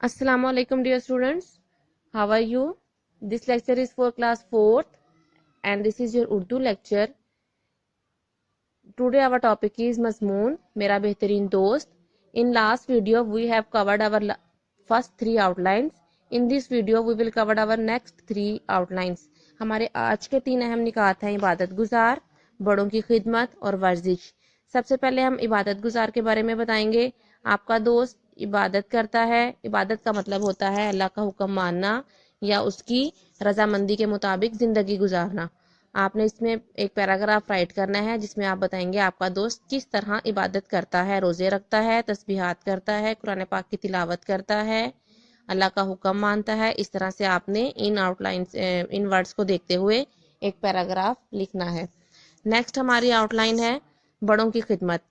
Assalamu alaikum dear students. How are you? This lecture is for class 4th and this is your Urdu lecture. Today our topic is Mazmoon, Mera Behtareen Dost. In last video we have covered our first 3 outlines. In this video we will cover our next 3 outlines. ہمارے آج کے 3 اہم نکات ہیں عبادت گزار, بڑوں کی خدمت اور ورزش. سب سے پہلے ہم عبادت گزار کے بارے میں بتائیں گے. آپ کا دوست عبادت کرتا ہے. عبادت کا مطلب ہوتا ہے اللہ کا حکم ماننا یا اس کی رضامندی کے مطابق زندگی گزارنا. آپ نے اس میں ایک پیراگراف رائٹ کرنا ہے جس میں آپ بتائیں گے آپ کا دوست کس طرح عبادت کرتا ہے, روزے رکھتا ہے, تسبیحات کرتا ہے, قرآن پاک کی تلاوت کرتا ہے, اللہ کا حکم مانتا ہے. اس طرح سے آپ نے ان ورڈز کو دیکھتے ہوئے ایک پیراگراف لکھنا ہے. نیکسٹ ہماری آؤٹ لائن ہے بڑوں کی خدمت.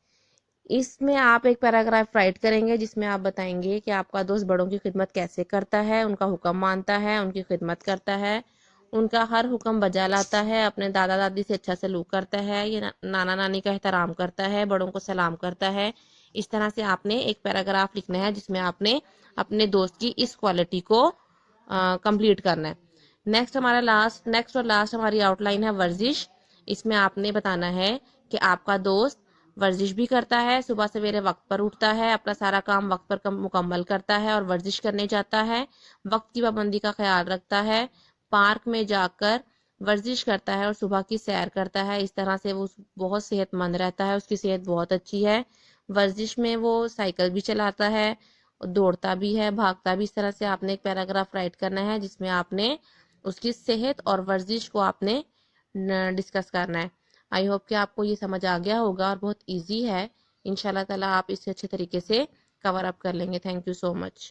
اس میں آپ ایک پیراگراف رائٹ کریں گے جس میں آپ بتائیں گے کہ آپ کا دوست بڑوں کی خدمت کیسے کرتا ہے, ان کا حکم مانتا ہے, ان کی خدمت کرتا ہے, ان کا ہر حکم بجا لاتا ہے, اپنے دادا دادی سے اچھا سلوک کرتا ہے, یہ نانا نانی کا احترام کرتا ہے, بڑوں کو سلام کرتا ہے. اس طرح سے آپ نے ایک پیراگراف لکھنا ہے جس میں آپ نے اپنے دوست کی اس کوالٹی کو کمپلیٹ کرنا ہے. نیکسٹ اور لاسٹ ہماری آؤٹ لائن ہے ورزش. اس میں آپ نے بتانا ہے کہ آپ کا دوست ورزش بھی کرتا ہے, صبح سویرے وقت پر اٹھتا ہے, اپنا سارا کام وقت پر مکمل کرتا ہے اور ورزش کرنے جاتا ہے, وقت کی پابندی کا خیال رکھتا ہے, پارک میں جا کر ورزش کرتا ہے اور صبح کی سیر کرتا ہے. اس طرح سے وہ بہت صحت مند رہتا ہے, اس کی صحت بہت اچھی ہے. ورزش میں وہ سائیکل بھی چلاتا ہے, دوڑتا بھی ہے, بھاگتا بھی. اس طرح سے آپ نے ایک پیراگراف رائٹ کرنا ہے جس میں آپ نے اس کی صحت اور ورزش کو آپ نے ڈسکس کرنا ہے. آئی ہوپ کہ آپ کو یہ سمجھ آ گیا ہوگا اور بہت ایزی ہے. انشاءاللہ تعالی آپ اسے اچھے طریقے سے کور اپ کر لیں گے. Thank you so much.